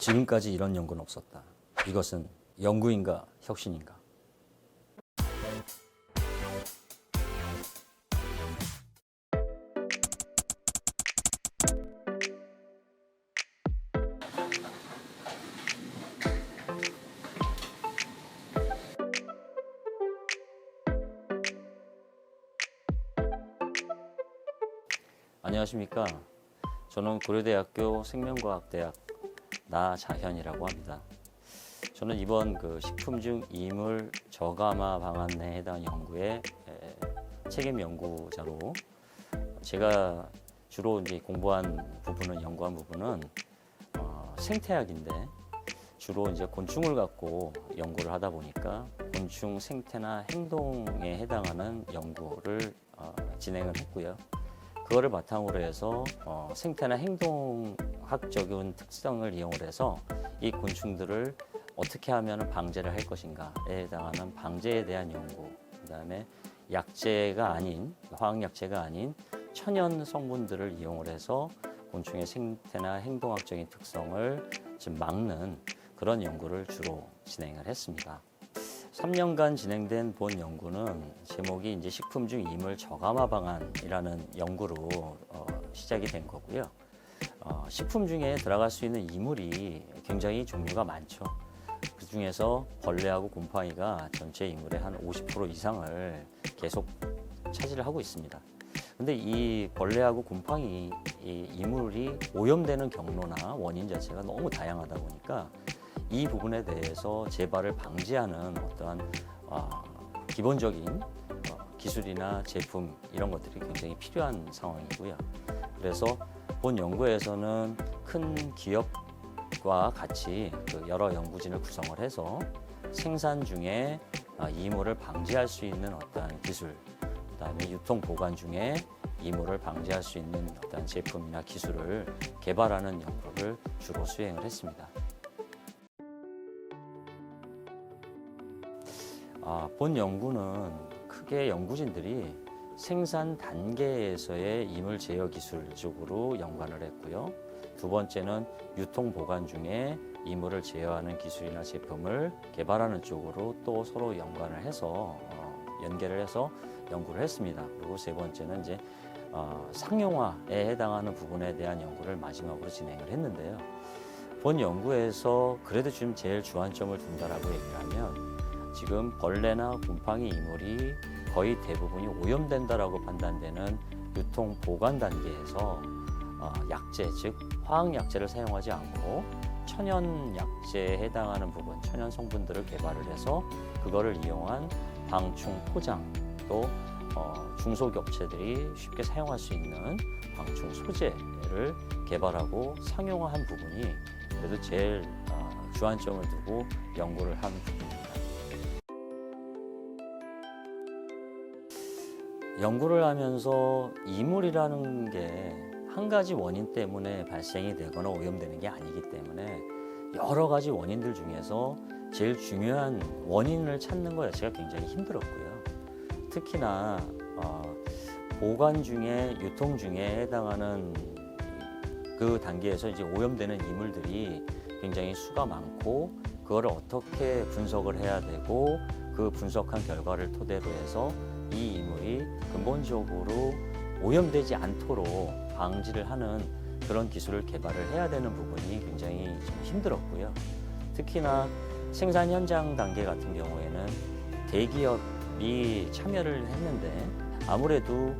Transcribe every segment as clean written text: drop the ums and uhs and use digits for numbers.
지금까지 이런 연구는 없었다. 이것은 연구인가 혁신인가? 안녕하십니까. 저는 고려대학교 생명과학대학 나자현이라고 합니다. 저는 이번 식품 중 이물 저감화 방안에 해당 연구의 책임 연구자로 제가 주로 이제 연구한 부분은 생태학인데 주로 이제 곤충을 갖고 연구를 하다 보니까 곤충 생태나 행동에 해당하는 연구를 진행을 했고요. 그거를 바탕으로 해서 생태나 행동학적인 특성을 이용을 해서 이 곤충들을 어떻게 하면 방제를 할 것인가에 해당하는 방제에 대한 연구, 그다음에 약재가 아닌 화학약재가 아닌 천연 성분들을 이용을 해서 곤충의 생태나 행동학적인 특성을 좀 막는 그런 연구를 주로 진행을 했습니다. 3년간 진행된 본 연구는 제목이 이제 식품 중 이물 저감화 방안이라는 연구로 시작이 된 거고요. 식품 중에 들어갈 수 있는 이물이 굉장히 종류가 많죠. 그 중에서 벌레하고 곰팡이가 전체 이물의 한 50% 이상을 계속 차지를 하고 있습니다. 근데 이 벌레하고 곰팡이 이물이 오염되는 경로나 원인 자체가 너무 다양하다 보니까 이 부분에 대해서 재발을 방지하는 어떠한 기본적인 기술이나 제품 이런 것들이 굉장히 필요한 상황이고요. 그래서 본 연구에서는 큰 기업과 같이 여러 연구진을 구성을 해서 생산 중에 이물을 방지할 수 있는 어떠한 기술, 그다음에 유통 보관 중에 이물을 방지할 수 있는 어떠한 제품이나 기술을 개발하는 연구를 주로 수행을 했습니다. 본 연구는 크게 연구진들이 생산 단계에서의 이물 제어 기술 쪽으로 연관을 했고요. 두 번째는 유통 보관 중에 이물을 제어하는 기술이나 제품을 개발하는 쪽으로 또 서로 연관을 해서 연계를 해서 연구를 했습니다. 그리고 세 번째는 이제 상용화에 해당하는 부분에 대한 연구를 마지막으로 진행을 했는데요. 본 연구에서 그래도 지금 제일 주안점을 둔다라고 얘기를 하면 지금 벌레나 곰팡이 이물이 거의 대부분이 오염된다라고 판단되는 유통 보관 단계에서 약재, 즉 화학 약재를 사용하지 않고 천연 약재에 해당하는 부분, 천연 성분들을 개발을 해서 그거를 이용한 방충 포장, 또 중소기업체들이 쉽게 사용할 수 있는 방충 소재를 개발하고 상용화한 부분이 그래도 제일 주안점을 두고 연구를 한 부분입니다. 연구를 하면서 이물이라는 게 한 가지 원인 때문에 발생이 되거나 오염되는 게 아니기 때문에 여러 가지 원인들 중에서 제일 중요한 원인을 찾는 것 자체가 굉장히 힘들었고요. 특히나 보관 중에 유통 중에 해당하는 그 단계에서 이제 오염되는 이물들이 굉장히 수가 많고 그거를 어떻게 분석을 해야 되고 그 분석한 결과를 토대로 해서 이 이물이 근본적으로 오염되지 않도록 방지를 하는 그런 기술을 개발을 해야 되는 부분이 굉장히 좀 힘들었고요. 특히나 생산 현장 단계 같은 경우에는 대기업이 참여를 했는데 아무래도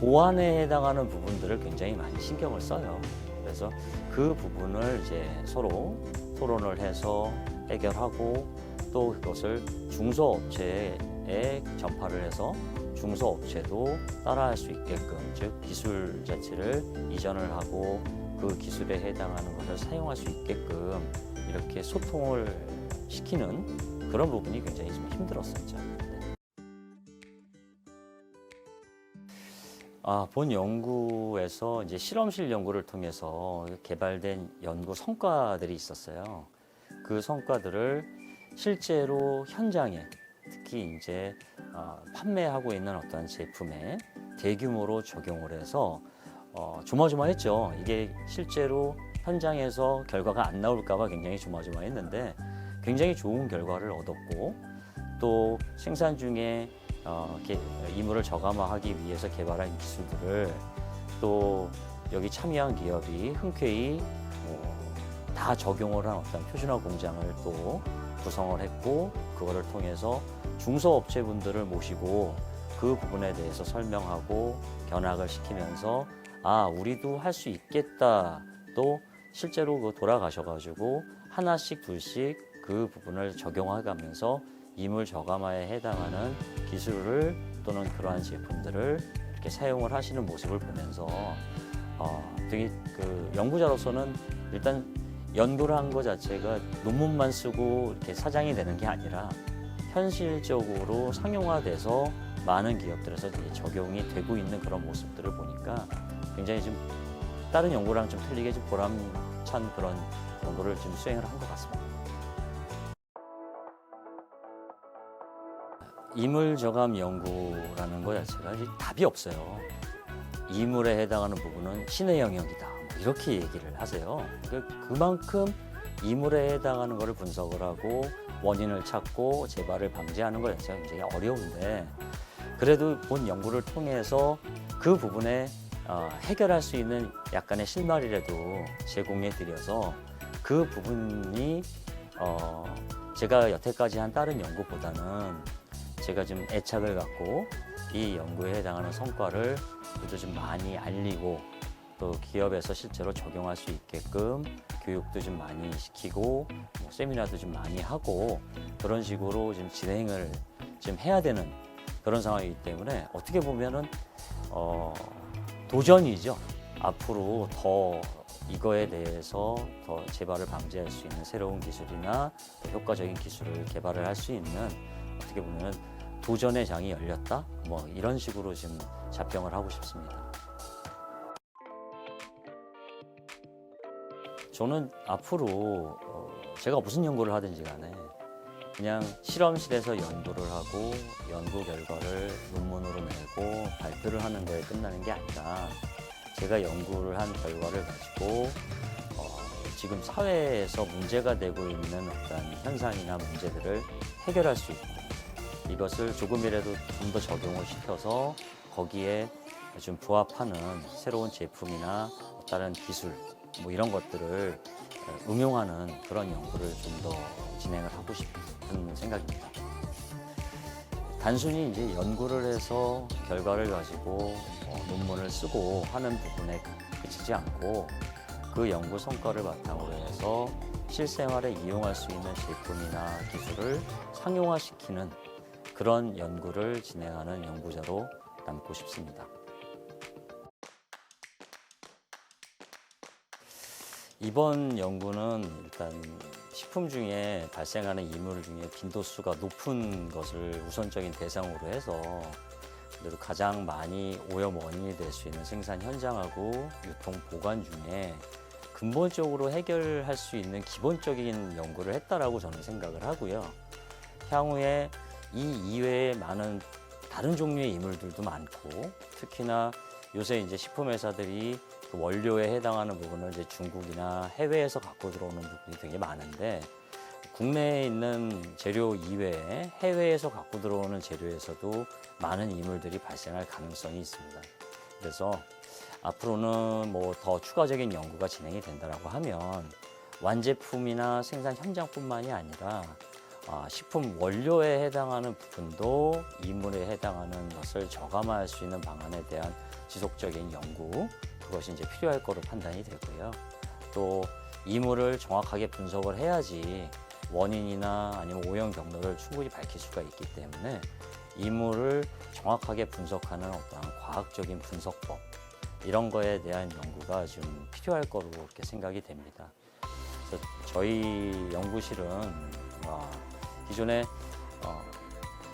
보안에 해당하는 부분들을 굉장히 많이 신경을 써요. 그래서 그 부분을 이제 서로 토론을 해서 해결하고 또 그것을 중소업체에 전파를 해서 중소업체도 따라할 수 있게끔, 즉 기술 자체를 이전을 하고 그 기술에 해당하는 것을 사용할 수 있게끔 이렇게 소통을 시키는 그런 부분이 굉장히 좀 힘들었었죠. 본 연구에서 이제 실험실 연구를 통해서 개발된 연구 성과들이 있었어요. 그 성과들을 실제로 현장에 특히 이제 판매하고 있는 어떤 제품에 대규모로 적용을 해서 조마조마했죠. 이게 실제로 현장에서 결과가 안 나올까봐 굉장히 조마조마했는데 굉장히 좋은 결과를 얻었고 또 생산 중에 이물을 저감화하기 위해서 개발한 기술들을 또 여기 참여한 기업이 흔쾌히 다 적용을 한 어떤 표준화 공장을 또 구성을 했고 그거를 통해서 중소업체분들을 모시고 그 부분에 대해서 설명하고 견학을 시키면서 우리도 할 수 있겠다. 또 실제로 그 돌아가셔가지고 하나씩 둘씩 그 부분을 적용해가면서 이물 저감화에 해당하는 기술을 또는 그러한 제품들을 이렇게 사용을 하시는 모습을 보면서 되게 그 연구자로서는 일단 연구를 한 것 자체가 논문만 쓰고 이렇게 사장이 되는 게 아니라 현실적으로 상용화돼서 많은 기업들에서 이제 적용이 되고 있는 그런 모습들을 보니까 굉장히 좀 다른 연구랑 좀 틀리게 좀 보람찬 그런 연구를 좀 수행을 한 것 같습니다. 이물 저감 연구라는 것 자체가 이제 답이 없어요. 이물에 해당하는 부분은 신의 영역이다. 이렇게 얘기를 하세요. 그만큼 이물에 해당하는 것을 분석을 하고 원인을 찾고 재발을 방지하는 것 자체가 굉장히 어려운데 그래도 본 연구를 통해서 그 부분에 해결할 수 있는 약간의 실마리라도 제공해 드려서 그 부분이 제가 여태까지 한 다른 연구보다는 제가 좀 애착을 갖고 이 연구에 해당하는 성과를 그래도 좀 많이 알리고 또 기업에서 실제로 적용할 수 있게끔 교육도 좀 많이 시키고 세미나도 좀 많이 하고 그런 식으로 좀 진행을 좀 해야 되는 그런 상황이기 때문에 어떻게 보면은 도전이죠. 앞으로 더 이거에 대해서 더 재발을 방지할 수 있는 새로운 기술이나 더 효과적인 기술을 개발을 할 수 있는 어떻게 보면은 도전의 장이 열렸다? 이런 식으로 지금 자평을 하고 싶습니다. 저는 앞으로 제가 무슨 연구를 하든지 간에 그냥 실험실에서 연구를 하고 연구 결과를 논문으로 내고 발표를 하는 거에 끝나는 게 아니라 제가 연구를 한 결과를 가지고 지금 사회에서 문제가 되고 있는 어떤 현상이나 문제들을 해결할 수 있고 이것을 조금이라도 좀 더 적용을 시켜서 거기에 좀 부합하는 새로운 제품이나 다른 기술 이런 것들을 응용하는 그런 연구를 좀 더 진행을 하고 싶은 생각입니다. 단순히 이제 연구를 해서 결과를 가지고 논문을 쓰고 하는 부분에 그치지 않고 그 연구 성과를 바탕으로 해서 실생활에 이용할 수 있는 제품이나 기술을 상용화시키는 그런 연구를 진행하는 연구자로 남고 싶습니다. 이번 연구는 일단 식품 중에 발생하는 이물 중에 빈도수가 높은 것을 우선적인 대상으로 해서 그래도 가장 많이 오염 원인이 될 수 있는 생산 현장하고 유통 보관 중에 근본적으로 해결할 수 있는 기본적인 연구를 했다라고 저는 생각을 하고요. 향후에 이 이외에 많은 다른 종류의 이물들도 많고 특히나 요새 이제 식품 회사들이 그 원료에 해당하는 부분을 이제 중국이나 해외에서 갖고 들어오는 부분이 되게 많은데 국내에 있는 재료 이외에 해외에서 갖고 들어오는 재료에서도 많은 이물들이 발생할 가능성이 있습니다. 그래서 앞으로는 더 추가적인 연구가 진행이 된다라고 하면 완제품이나 생산 현장뿐만이 아니라 식품 원료에 해당하는 부분도 이물에 해당하는 것을 저감화할 수 있는 방안에 대한 지속적인 연구 그것이 이제 필요할 거로 판단이 되고요. 또 이물을 정확하게 분석을 해야지 원인이나 아니면 오염 경로를 충분히 밝힐 수가 있기 때문에 이물을 정확하게 분석하는 어떤 과학적인 분석법 이런 거에 대한 연구가 좀 필요할 거로 이렇게 생각이 됩니다. 그래서 저희 연구실은 기존에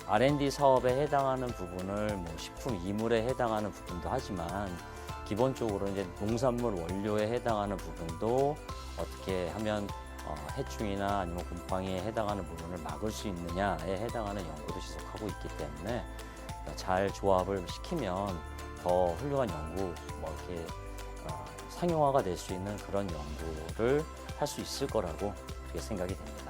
R&D 사업에 해당하는 부분을 식품 이물에 해당하는 부분도 하지만 기본적으로 이제 농산물 원료에 해당하는 부분도 어떻게 하면 해충이나 아니면 곰팡이에 해당하는 부분을 막을 수 있느냐에 해당하는 연구도 지속하고 있기 때문에 잘 조합을 시키면 더 훌륭한 연구, 이렇게 상용화가 될 수 있는 그런 연구를 할 수 있을 거라고 그렇게 생각이 됩니다.